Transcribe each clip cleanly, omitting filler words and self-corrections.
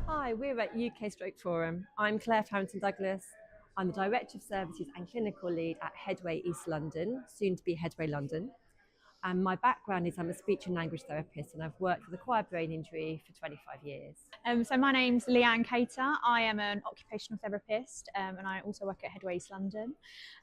Hi, we're at UK Stroke Forum. I'm Claire Farrington-Douglas. I'm the Director of Services and Clinical Lead at Headway East London, soon to be Headway London. And my background is I'm a speech and language therapist, and I've worked with acquired brain injury for 25 years. So my name's Leanne Cater. I am an occupational therapist, and I also work at Headway East London.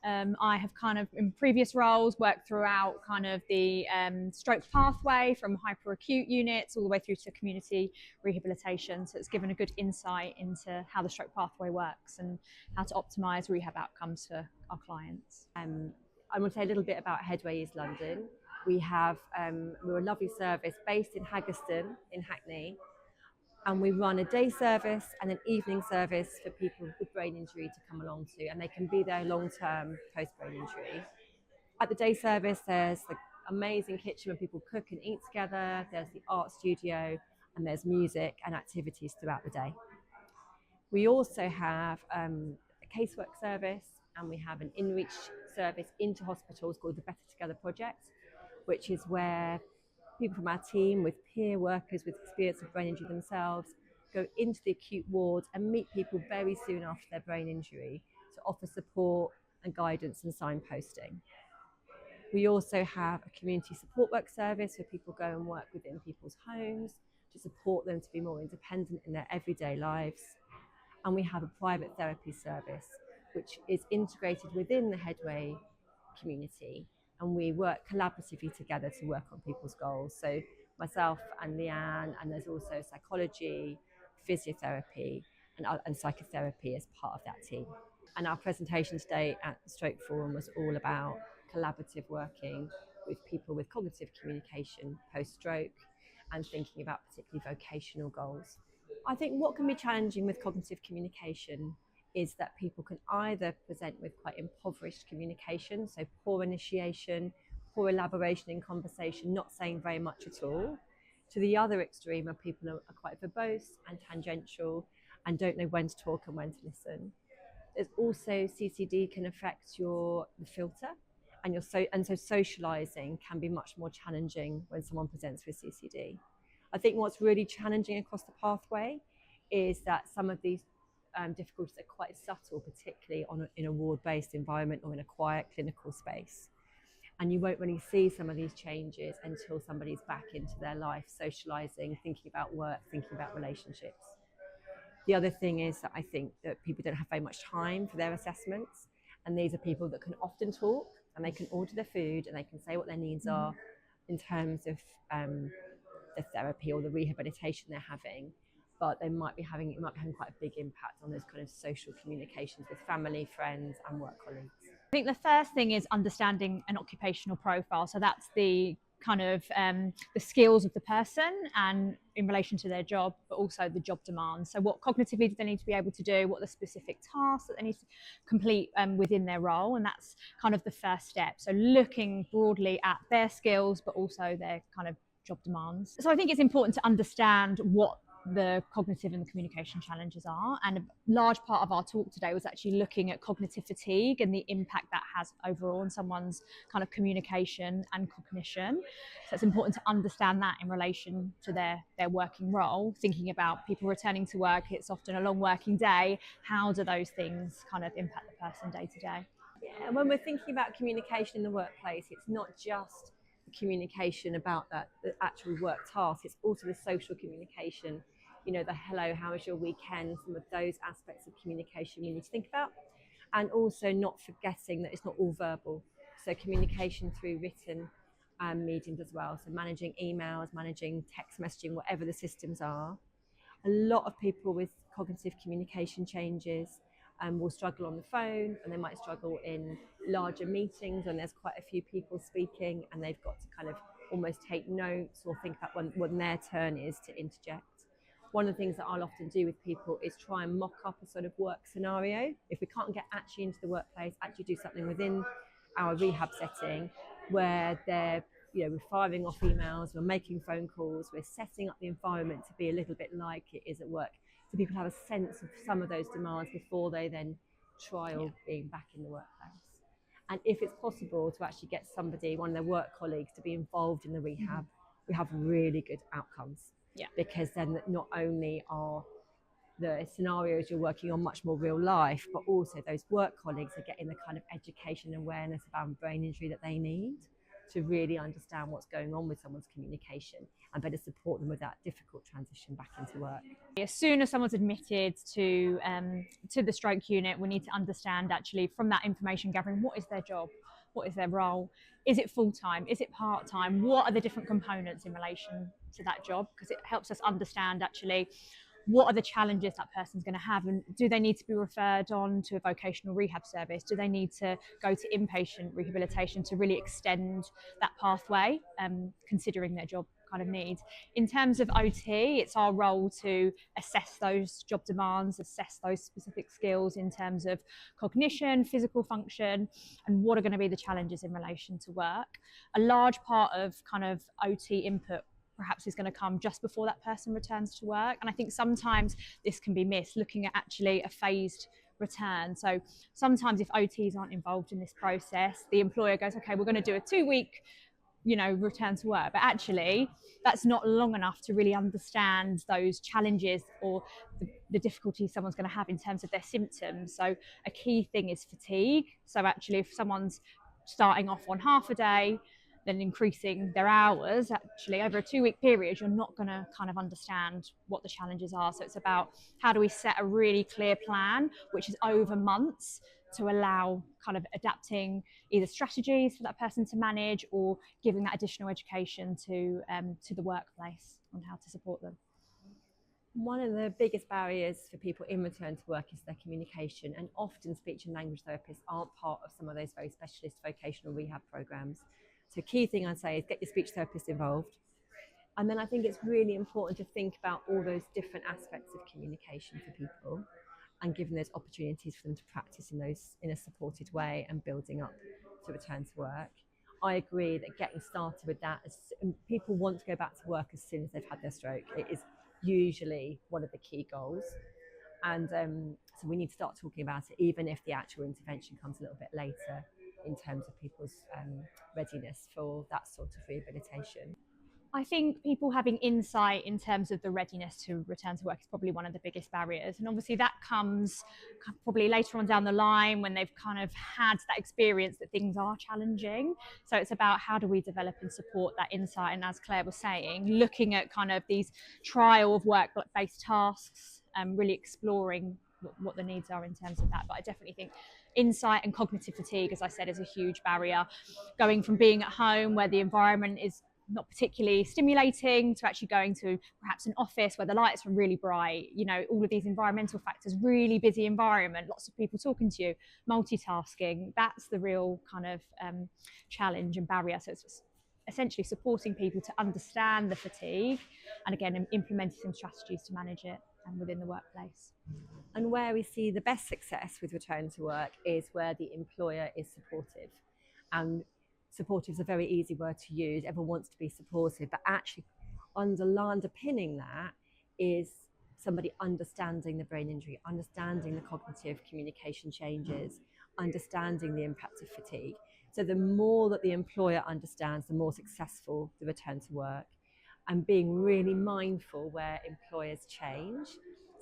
I have kind of, in previous roles, worked throughout kind of the stroke pathway from hyperacute units all the way through to community rehabilitation. So it's given a good insight into how the stroke pathway works and how to optimise rehab outcomes for our clients. I want to say a little bit about Headway East London. We're a lovely service based in Haggerston in Hackney, and we run a day service and an evening service for people with brain injury to come along to, and they can be there long-term post-brain injury. At the day service, there's the amazing kitchen where people cook and eat together, there's the art studio, and there's music and activities throughout the day. We also have a casework service, and we have an in-reach service into hospitals called the Better Together Project, which is where people from our team with peer workers with experience of brain injury themselves go into the acute ward and meet people very soon after their brain injury to offer support and guidance and signposting. We also have a community support work service where people go and work within people's homes to support them to be more independent in their everyday lives. And we have a private therapy service which is integrated within the Headway community, and we work collaboratively together to work on people's goals. So myself and Leanne, and there's also psychology, physiotherapy, and psychotherapy as part of that team. And our presentation today at the Stroke Forum was all about collaborative working with people with cognitive communication post-stroke and thinking about particularly vocational goals. I think what can be challenging with cognitive communication is that people can either present with quite impoverished communication, so poor initiation, poor elaboration in conversation, not saying very much at all, to the other extreme where people are quite verbose and tangential and don't know when to talk and when to listen. There's also CCD can affect the filter, and so socializing can be much more challenging when someone presents with CCD. I think what's really challenging across the pathway is that some of these difficulties are quite subtle, particularly in a ward-based environment or in a quiet clinical space. And you won't really see some of these changes until somebody's back into their life, socializing, thinking about work, thinking about relationships. The other thing is that I think that people don't have very much time for their assessments, and these are people that can often talk and they can order their food and they can say what their needs are in terms of the therapy or the rehabilitation they're having, but it might be having quite a big impact on those kind of social communications with family, friends, and work colleagues. I think the first thing is understanding an occupational profile. So that's the kind of the skills of the person and in relation to their job, but also the job demands. So what cognitively do they need to be able to do? What are the specific tasks that they need to complete within their role? And that's kind of the first step. So looking broadly at their skills, but also their kind of job demands. So I think it's important to understand what the cognitive and the communication challenges are, and a large part of our talk today was actually looking at cognitive fatigue and the impact that has overall on someone's kind of communication and cognition. So it's important to understand that in relation to their working role, thinking about people returning to work. It's often a long working day. How do those things kind of impact the person day to day? Yeah, when we're thinking about communication in the workplace, it's not just communication about the actual work task, it's also the social communication, the hello, how was your weekend, some of those aspects of communication we need to think about, and also not forgetting that it's not all verbal, so communication through written mediums as well, so managing emails, managing text messaging, whatever the systems are. A lot of people with cognitive communication changes will struggle on the phone, and they might struggle in larger meetings when there's quite a few people speaking and they've got to kind of almost take notes or think about when their turn is to interject. One of the things that I'll often do with people is try and mock up a sort of work scenario. If we can't get actually into the workplace, actually do something within our rehab setting where we're firing off emails, we're making phone calls, we're setting up the environment to be a little bit like it is at work, so people have a sense of some of those demands before they then trial being back in the workplace. And if it's possible to actually get somebody, one of their work colleagues, to be involved in the rehab, we have really good outcomes. Yeah. Because then not only are the scenarios you're working on much more real life, but also those work colleagues are getting the kind of education and awareness about brain injury that they need to really understand what's going on with someone's communication and better support them with that difficult transition back into work. As soon as someone's admitted to the stroke unit, we need to understand actually from that information gathering, what is their job, what is their role, is it full-time, is it part-time, what are the different components in relation to that job, because it helps us understand actually what are the challenges that person's going to have, and do they need to be referred on to a vocational rehab service, do they need to go to inpatient rehabilitation to really extend that pathway, considering their job kind of needs. In terms of OT, it's our role to assess those job demands, assess those specific skills in terms of cognition, physical function, and what are going to be the challenges in relation to work. A large part of kind of OT input perhaps is going to come just before that person returns to work. And I think sometimes this can be missed, looking at actually a phased return. So sometimes if OTs aren't involved in this process, the employer goes, okay, we're going to do a 2-week return to work, but actually that's not long enough to really understand those challenges or the difficulties someone's going to have in terms of their symptoms. So a key thing is fatigue. So actually if someone's starting off on half a day, then increasing their hours, actually over a 2-week period, you're not going to kind of understand what the challenges are. So it's about how do we set a really clear plan, which is over months, to allow kind of adapting either strategies for that person to manage or giving that additional education to the workplace on how to support them. One of the biggest barriers for people in return to work is their communication, and often speech and language therapists aren't part of some of those very specialist vocational rehab programs. So key thing I'd say is get your speech therapist involved. And then I think it's really important to think about all those different aspects of communication for people and giving those opportunities for them to practice in those in a supported way and building up to return to work. I agree that getting started with that, people want to go back to work as soon as they've had their stroke. It is usually one of the key goals. And so we need to start talking about it, even if the actual intervention comes a little bit later in terms of people's readiness for that sort of rehabilitation. I think people having insight in terms of the readiness to return to work is probably one of the biggest barriers. And obviously that comes probably later on down the line when they've kind of had that experience that things are challenging. So it's about how do we develop and support that insight. And as Claire was saying, looking at kind of these trial of work-based tasks, really exploring what the needs are in terms of that. But I definitely think insight and cognitive fatigue, as I said, is a huge barrier. Going from being at home where the environment is not particularly stimulating to actually going to perhaps an office where the lights are really bright, all of these environmental factors, really busy environment, lots of people talking to you, multitasking, that's the real kind of challenge and barrier. So it's essentially supporting people to understand the fatigue and again implementing some strategies to manage it within the workplace. And where we see the best success with return to work is where the employer is supportive. And supportive is a very easy word to use. Everyone wants to be supportive, but actually underpinning that is somebody understanding the brain injury, understanding the cognitive communication changes, understanding the impact of fatigue. So the more that the employer understands, the more successful the return to work, and being really mindful where employers change.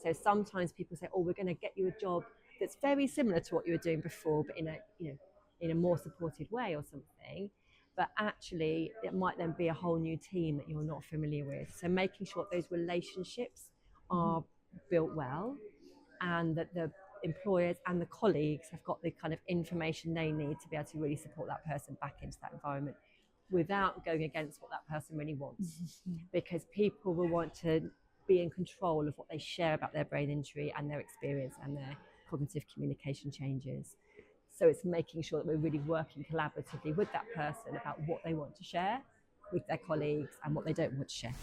So sometimes people say, oh, we're going to get you a job that's very similar to what you were doing before, but in a more supported way or something. But actually, it might then be a whole new team that you're not familiar with. So making sure that those relationships are built well and that the employers and the colleagues have got the kind of information they need to be able to really support that person back into that environment without going against what that person really wants. Because people will want to be in control of what they share about their brain injury and their experience and their cognitive communication changes. So it's making sure that we're really working collaboratively with that person about what they want to share with their colleagues and what they don't want to share.